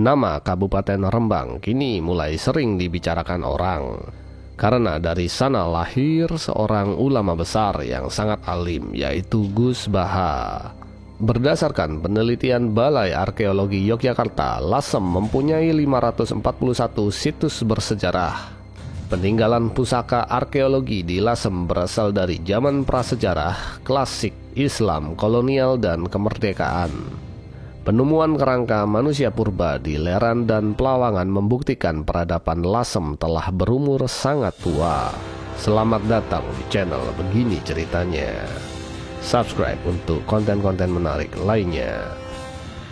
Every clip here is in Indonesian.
Nama Kabupaten Rembang kini mulai sering dibicarakan orang, karena dari sana lahir seorang ulama besar yang sangat alim, yaitu Gus Baha. Berdasarkan penelitian Balai Arkeologi Yogyakarta, Lasem mempunyai 541 situs bersejarah. Peninggalan pusaka arkeologi di Lasem berasal dari zaman prasejarah, klasik, Islam, kolonial, dan kemerdekaan. Penemuan kerangka manusia purba di Leran dan Pelawangan membuktikan peradaban Lasem telah berumur sangat tua. Selamat datang di channel Begini Ceritanya. Subscribe untuk konten-konten menarik lainnya.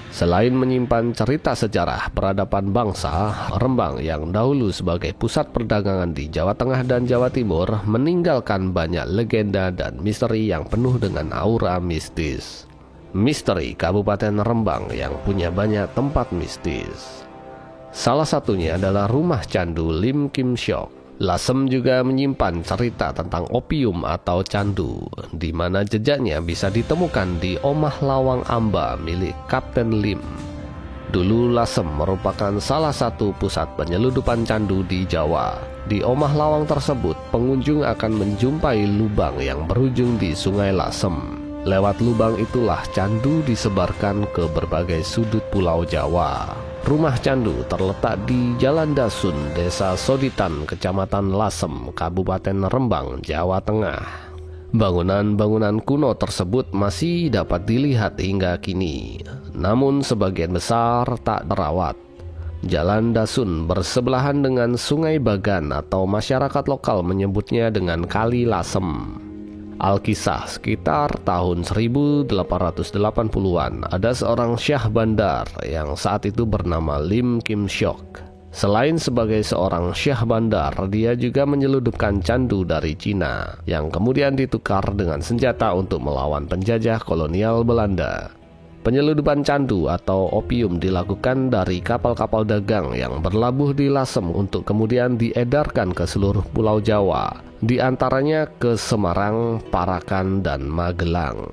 Selain menyimpan cerita sejarah peradaban bangsa, Rembang yang dahulu sebagai pusat perdagangan di Jawa Tengah dan Jawa Timur meninggalkan banyak legenda dan misteri yang penuh dengan aura mistis. Misteri Kabupaten Rembang yang punya banyak tempat mistis. Salah satunya adalah rumah candu Lim Kim Syok. Lasem juga menyimpan cerita tentang opium atau candu, di mana jejaknya bisa ditemukan di Omah Lawang Amba milik Kapten Lim. Dulu Lasem merupakan salah satu pusat penyeludupan candu di Jawa. Di Omah Lawang tersebut, pengunjung akan menjumpai lubang yang berujung di Sungai Lasem. Lewat lubang itulah candu disebarkan ke berbagai sudut pulau Jawa. Rumah candu terletak di Jalan Dasun, Desa Soditan, Kecamatan Lasem, Kabupaten Rembang, Jawa Tengah. Bangunan-bangunan kuno tersebut masih dapat dilihat hingga kini, namun sebagian besar tak terawat. Jalan Dasun bersebelahan dengan Sungai Bagan atau masyarakat lokal menyebutnya dengan Kali Lasem. Alkisah sekitar tahun 1880-an ada seorang syah bandar yang saat itu bernama Lim Kim Syok. Selain sebagai seorang syah bandar, dia juga menyeludupkan candu dari Cina yang kemudian ditukar dengan senjata untuk melawan penjajah kolonial Belanda. Penyeludupan candu atau opium dilakukan dari kapal-kapal dagang yang berlabuh di Lasem untuk kemudian diedarkan ke seluruh pulau Jawa, di antaranya ke Semarang, Parakan, dan Magelang.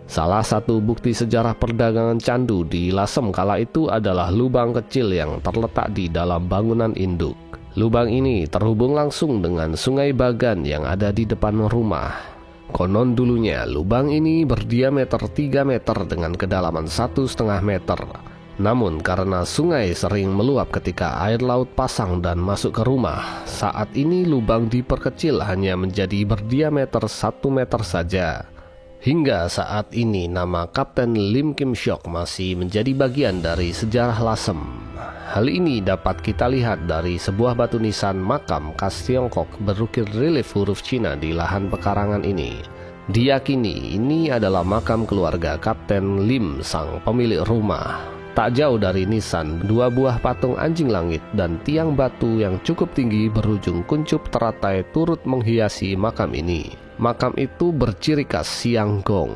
Salah satu bukti sejarah perdagangan candu di Lasem kala itu adalah lubang kecil yang terletak di dalam bangunan induk. Lubang ini terhubung langsung dengan Sungai Bagan yang ada di depan rumah. Konon dulunya lubang ini berdiameter 3 meter dengan kedalaman 1,5 meter. Namun karena sungai sering meluap ketika air laut pasang dan masuk ke rumah, saat ini lubang diperkecil hanya menjadi berdiameter 1 meter saja. Hingga saat ini nama Kapten Lim Kim Syok masih menjadi bagian dari sejarah Lasem. Hal ini dapat kita lihat dari sebuah batu nisan makam khas Tiongkok berukir relief huruf Cina di lahan pekarangan ini. Diyakini ini adalah makam keluarga Kapten Lim, sang pemilik rumah. Tak jauh dari nisan, 2 buah patung anjing langit dan tiang batu yang cukup tinggi berujung kuncup teratai turut menghiasi makam ini. Makam itu berciri khas siang gong.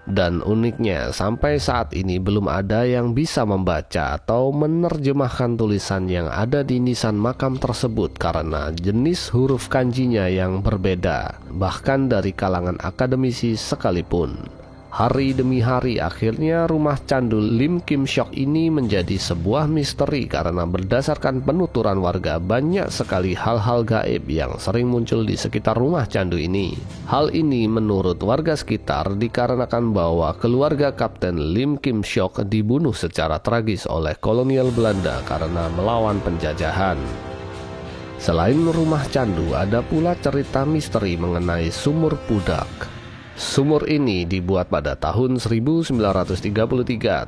Dan uniknya, sampai saat ini belum ada yang bisa membaca atau menerjemahkan tulisan yang ada di nisan makam tersebut karena jenis huruf kanjinya yang berbeda, bahkan dari kalangan akademisi sekalipun. Hari demi hari akhirnya rumah candu Lim Kim Syok ini menjadi sebuah misteri karena berdasarkan penuturan warga banyak sekali hal-hal gaib yang sering muncul di sekitar rumah candu ini. Hal ini menurut warga sekitar dikarenakan bahwa keluarga Kapten Lim Kim Syok dibunuh secara tragis oleh kolonial Belanda karena melawan penjajahan. Selain rumah candu, ada pula cerita misteri mengenai Sumur Pudak. Sumur ini dibuat pada tahun 1933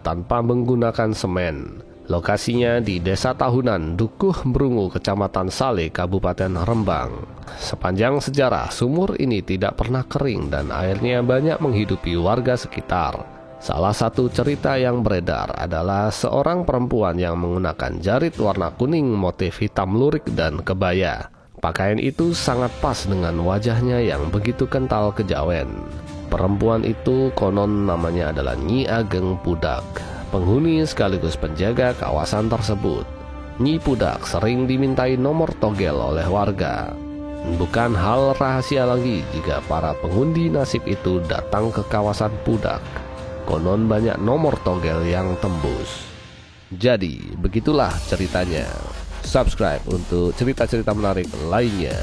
tanpa menggunakan semen. Lokasinya di Desa Tahunan, Dukuh Brungu, Kecamatan Sale, Kabupaten Rembang. Sepanjang sejarah, sumur ini tidak pernah kering dan airnya banyak menghidupi warga sekitar. Salah satu cerita yang beredar adalah seorang perempuan yang menggunakan jarit warna kuning motif hitam lurik dan kebaya. Pakaian itu sangat pas dengan wajahnya yang begitu kental kejawen. Perempuan itu konon namanya adalah Nyi Ageng Pudak, penghuni sekaligus penjaga kawasan tersebut. Nyi Pudak sering dimintai nomor togel oleh warga. Bukan hal rahasia lagi jika para pengundi nasib itu datang ke kawasan Pudak. Konon banyak nomor togel yang tembus. Jadi, begitulah ceritanya. Subscribe untuk cerita-cerita menarik lainnya.